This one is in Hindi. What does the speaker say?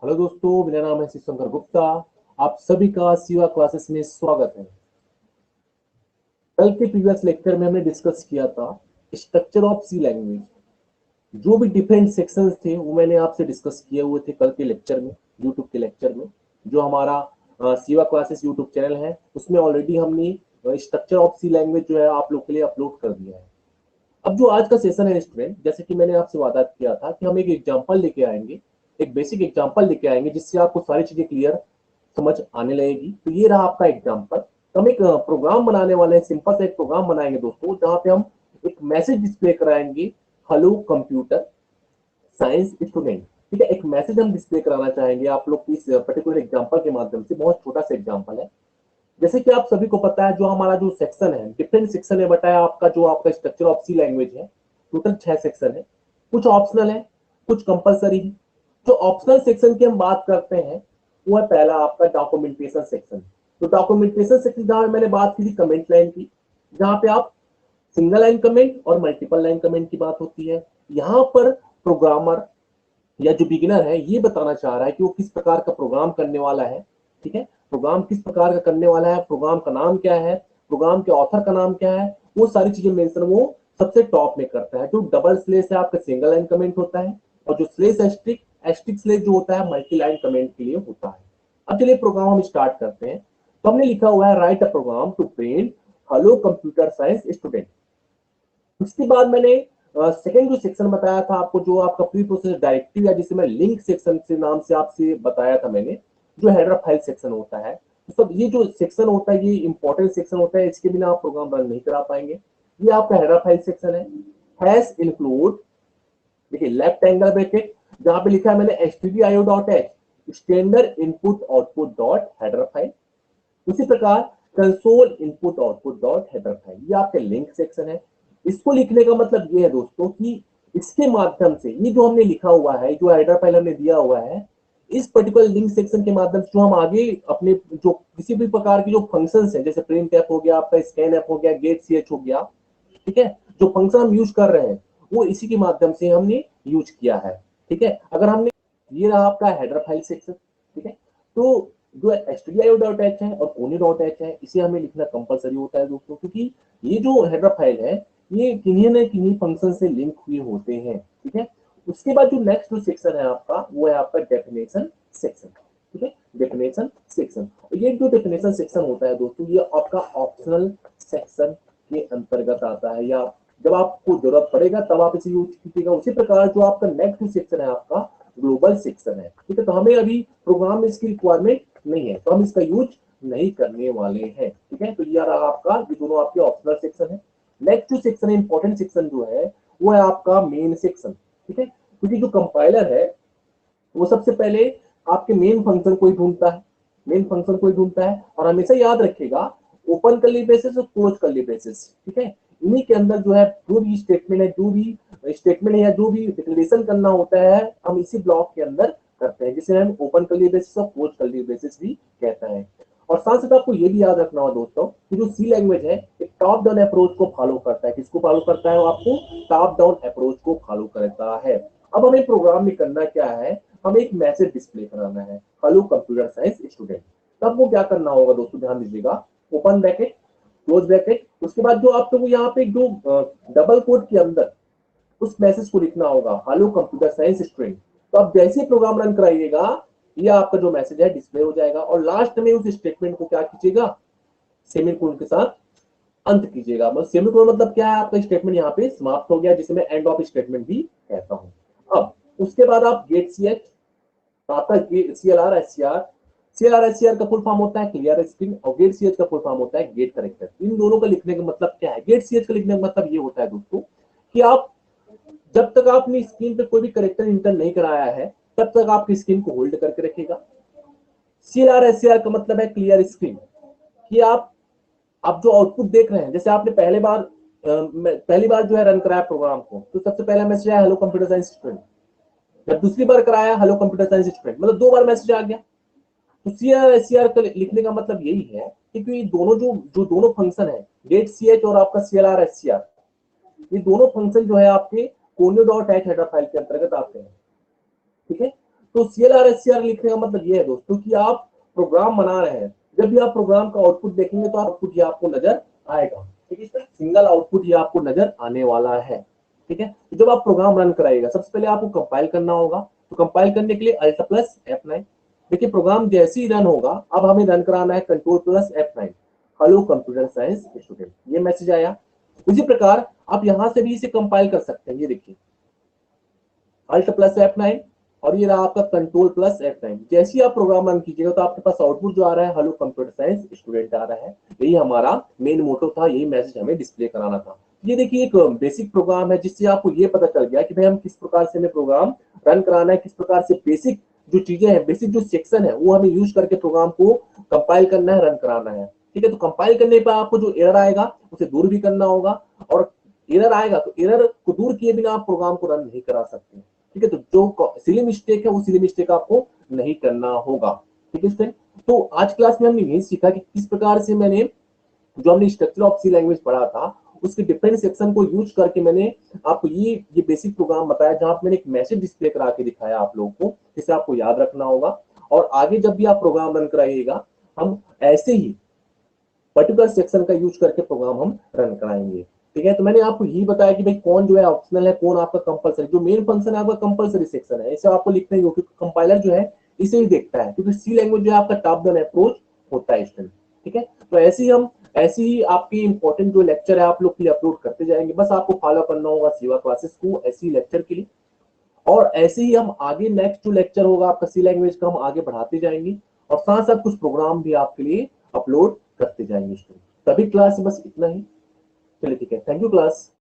हेलो दोस्तों, मेरा नाम है शिवशंकर गुप्ता। आप सभी का सीवा क्लासेस में स्वागत है। कल के प्रीवियस लेक्चर में हमने डिस्कस किया था स्ट्रक्चर ऑफ सी लैंग्वेज। जो भी डिफरेंट सेक्शंस थे वो मैंने आपसे डिस्कस किए हुए थे कल के लेक्चर में, यूट्यूब के लेक्चर में। जो हमारा सीवा क्लासेस यूट्यूब चैनल है उसमें ऑलरेडी हमने स्ट्रक्चर ऑफ सी लैंग्वेज जो है आप लोग के लिए अपलोड कर दिया है। अब जो आज का सेशन है स्टूडेंट, जैसे कि मैंने आपसे वादा किया था कि हम एक एग्जांपल लेके आएंगे, एक बेसिक एग्जांपल लेके आएंगे जिससे आपको सारी चीजें क्लियर समझ आने लगेगी। तो ये रहा आपका एग्जांपल। तो हम एक प्रोग्राम बनाने वाले हैं, सिंपल सा एक प्रोग्राम बनाएंगे दोस्तों, जहां पे हम एक मैसेज डिस्प्ले कराएंगे, हेलो कंप्यूटर साइंस स्टूडेंट। ठीक है, एक मैसेज हम डिस्प्ले कराना चाहेंगे आप लोग को इस पर्टिकुलर एग्जांपल के माध्यम से। बहुत छोटा सा एग्जांपल है। जैसे कि आप सभी को पता है, जो हमारा जो सेक्शन है, डिफरेंट सेक्शन है बताया आपका, जो आपका स्ट्रक्चर ऑफ सी लैंग्वेज है, टोटल 6 सेक्शन है। कुछ ऑप्शनल है, कुछ कंपलसरी है। जो ऑप्शनल सेक्शन की हम बात करते हैं वो है पहला आपका डॉक्यूमेंटेशन सेक्शन। तो डॉक्यूमेंटेशन सेक्शन जहां मैंने बात की थी कमेंट लाइन की, जहां पे आप सिंगल लाइन कमेंट और मल्टीपल लाइन कमेंट की बात होती है। यहां पर प्रोग्रामर या जो बिगिनर है ये बताना चाह रहा है कि वो किस प्रकार का प्रोग्राम करने वाला है। ठीक है, प्रोग्राम किस प्रकार का करने वाला है, प्रोग्राम का नाम क्या है, प्रोग्राम के ऑथर का नाम क्या है, वो सारी चीजें मेंशन वो सबसे टॉप में करता है। जो डबल स्लेश है आपका सिंगल लाइन कमेंट होता है, और जो स्लेश एस्ट्रिक एस्ट्रिक स्लेश जो होता है मल्टी लाइन कमेंट के लिए होता है। अब चलिए प्रोग्राम हम स्टार्ट करते हैं। तो हमने लिखा हुआ है write a program to print hello computer science student. उसके बाद मैंने सेकंड जो सेक्शन बताया था आपको, जो आपका प्री प्रोसेस डायरेक्टिव या जिसे मैं लिंक सेक्शन से नाम से आपसे बताया था मैंने, जो हेडर फाइल सेक्शन होता है। तो सब ये जो सेक्शन होता है ये इंपॉर्टेंट सेक्शन होता है, इसके बिना आप प्रोग्राम रन नहीं करा पाएंगे। ये आपका हेडर फाइल सेक्शन है। हैश इंक्लूड, देखिए लेफ्ट एंगल ब्रैकेट, जहां पे लिखा है मैंने stdio.h standard input output dot header file. उसी प्रकार console input output dot header file, ये आपके लिंक सेक्शन है। इसको लिखने का मतलब ये है दोस्तों कि इसके माध्यम से ये जो हमने लिखा हुआ है, जो हेडर फाइल हमने दिया हुआ है, इस पर्टिकुलर लिंक सेक्शन के माध्यम से जो हम आगे अपने जो किसी भी प्रकार की जो फंक्शंस है, जैसे प्रिंट ऐप हो गया, आपका स्कैन ऐप हो गया, गेट सीएच हो गया, ठीक है, जो फंक्शन हम यूज कर रहे हैं वो इसी के माध्यम से हमने यूज किया है। ठीक है, अगर हमने, ये रहा आपका हेडर फाइल सेक्शन। ठीक है, तो जो stdio.h है और kony.h है, इसे हमें लिखना कंपलसरी होता है दोस्तों, क्योंकि ये जो हेडर फाइल है ये किन्हीं न किन्हीं फंक्शन से लिंक हुए होते हैं। ठीक है, उसके बाद जो नेक्स्ट जो सेक्शन है आपका वो है आपका डेफिनेशन सेक्शन। ठीक है, डेफिनेशन सेक्शन, ये जो डेफिनेशन सेक्शन होता है दोस्तों, ये आपका ऑप्शनल सेक्शन के अंतर्गत आता है, या जब आपको जरूरत पड़ेगा तब आप इसे यूज कीजिएगा। उसी प्रकार जो आपका नेक्स्ट सेक्शन है आपका ग्लोबल सेक्शन है। ठीक है, तो हमें अभी प्रोग्राम में इसकी रिक्वायरमेंट नहीं है, तो हम इसका यूज नहीं करने वाले हैं। ठीक है, तो ये रहा आपका, ये दोनों आपके ऑप्शनल सेक्शन है। नेक्स्ट जो सेक्शन है, इंपॉर्टेंट सेक्शन जो है वो है आपका मेन सेक्शन। ठीक है, क्योंकि जो कंपाइलर है वो सबसे पहले आपके मेन फंक्शन को ही ढूंढता है, मेन फंक्शन को ही ढूंढता है। और हमेशा याद रखिएगा, ओपन कर्ली ब्रेसेस और क्लोज कर्ली ब्रेसेस, ठीक है, इन्हीं के अंदर जो है जो भी स्टेटमेंट है, जो भी स्टेटमेंट है या जो भी डिक्लेरेशन करना होता है, हम इसी ब्लॉक के अंदर करते हैं, जिसे हम ओपन कर्ली ब्रेसेस और क्लोज कर्ली ब्रेसेस भी कहते हैं। और साथ साथ आपको ये भी याद रखना होगा दोस्तों कि जो सी लैंग्वेज है एक टॉप डाउन अप्रोच को फॉलो करता है। किसको फॉलो करता है? वो आपको टॉप डाउन अप्रोच को फॉलो करता है। अब हमें प्रोग्राम में करना क्या है, हमें एक मैसेज डिस्प्ले कराना है, हेलो कंप्यूटर साइंस स्टूडेंट। तब वो क्या करना होगा दोस्तों, ध्यान दीजिएगा, ओपन ब्रैकेट क्लोज ब्रैकेट, उसके बाद जो आपको यहाँ पे जो डबल कोट के अंदर उस मैसेज को लिखना होगा, हेलो कंप्यूटर साइंस स्टूडेंट। तो आप जैसे प्रोग्राम रन कराइएगा ये आपका जो मैसेज है डिस्प्ले हो जाएगा, और लास्ट में उस स्टेटमेंट को क्या कीजिएगा, सेमीकोलन के साथ अंत कीजिएगा। मतलब सेमीकोलन मतलब क्या है, आपका स्टेटमेंट यहाँ पे समाप्त हो गया, जिसे मैं एंड ऑफ स्टेटमेंट भी कहता हूँ। अब उसके बाद आप गेट सीएच, आपका सीएलआर एससीआर, सीएलआर एससीआर का फुल फॉर्म होता है क्लियर स्क्रीन, और गेट सीएच का फुल फॉर्म होता है गेट करेक्टर। इन दोनों का लिखने का मतलब क्या है? गेट सीएच का लिखने का मतलब ये होता है दोस्तों कि आप जब तक आपने स्क्रीन पे कोई भी करेक्टर इंटर नहीं कराया है तब तक आपकी स्क्रीन को होल्ड करके रखेगा। सीएलआर एससीआर का मतलब है क्लियर स्क्रीन, कि आप जो आउटपुट देख रहे हैं, जैसे आपने पहली बार जो है रन कराया प्रोग्राम को, तो सबसे पहला मैसेज आया हेलो कंप्यूटर साइंस स्टूडेंट। जब दूसरी बार कराया हेलो कंप्यूटर साइंस स्टूडेंट, मतलब 2 बार मैसेज आ गया। तो सीआर एससीआर का लिखने का मतलब यही है कि ये दोनों जो दोनों फंक्शन है, गेट सीएच और आपका सीएलआर एससीआर, ये दोनों फंक्शन जो है आपके conio dot H header file के अंतर्गत आते हैं। ठीक है, तो CLR SCR लिखने का मतलब ये है दोस्तों कि आप प्रोग्राम बना रहे हैं, जब भी आप प्रोग्राम का आउटपुट देखेंगे तो आउटपुट ये आपको नजर आएगा, ठीक है, इसमें सिंगल आउटपुट ये आपको नजर आने वाला है, ठीक है। तो जब आप प्रोग्राम रन कराइएगा सबसे पहले आपको कंपाइल करना होगा, तो कंपाइल करने के लिए अल्ट प्लस F9। देखिए प्रोग्राम जैसे ही रन होगा, अब हमें रन कराना है control plus F9, hello computer science student, ये मैसेज आया। इसी प्रकार आप यहां से भी इसे कंपाइल कर सकते हैं, ये देखिए अल्ट प्लस F9 और ये रहा आपका कंट्रोल प्लस F9। जैसे ही आप प्रोग्राम रन कीजिएगा तो आपके पास आउटपुट जो आ रहा है हेलो कंप्यूटर साइंस स्टूडेंट आ रहा है। यही हमारा मेन मोटो था, यही मैसेज हमें डिस्प्ले कराना था। ये देखिए एक बेसिक प्रोग्राम है जिससे आपको ये पता चल गया कि भाई हम किस प्रकार से हमें प्रोग्राम रन कराना है, किस प्रकार से बेसिक जो चीजें हैं, बेसिक जो सेक्शन है वो हमें यूज करके प्रोग्राम को कंपाइल करना है, रन कराना है, ठीक है। तो कंपाइल करने पर आपको जो एरर आएगा उसे दूर भी करना होगा, और एरर आएगा तो एरर को दूर किए बिना आप प्रोग्राम को रन नहीं करा सकते, ठीक है। तो जो सिली मिस्टेक है वो सिली मिस्टेक आपको नहीं करना होगा, ठीक है फ्रेंड। तो आज क्लास में हमने यही सीखा कि किस प्रकार से मैंने जो हमने स्ट्रक्चर ऑफ सी लैंग्वेज पढ़ा था उसके डिफरेंट सेक्शन को यूज करके मैंने आपको ये बेसिक प्रोग्राम बताया, जहां मैंने एक मैसेज डिस्प्ले करा के दिखाया आप लोगों को, जिसे आपको याद रखना होगा। और आगे जब भी आप प्रोग्राम रन कराइएगा हम ऐसे ही पर्टिकुलर सेक्शन का यूज करके प्रोग्राम हम रन कराएंगे, ठीक है। तो मैंने आपको यही बताया कि भाई कौन जो है ऑप्शनल है, कौन आपका कंपलसरी, जो मेन फंक्शन है आपका कंपलसरी सेक्शन है, इसे आपको लिखना ही होगा क्योंकि कंपाइलर जो है इसे ही देखता है, क्योंकि सी लैंग्वेज जो है आपका टॉप डाउन अप्रोच होता है स्टूडेंट, ठीक है। तो ऐसे ही आपकी इंपॉर्टेंट जो लेक्चर है आप लोग के लिए अपलोड करते जाएंगे, बस आपको फॉलो करना होगा सिवा क्लासेस को ऐसे ही लेक्चर के लिए। और ऐसे ही हम आगे नेक्स्ट जो लेक्चर होगा आपका सी लैंग्वेज का हम आगे बढ़ाते जाएंगे, और साथ साथ कुछ प्रोग्राम भी आपके लिए अपलोड करते जाएंगे स्टूडेंट। तभी क्लास बस इतना ही, चलिए ठीक है, थैंक यू क्लास।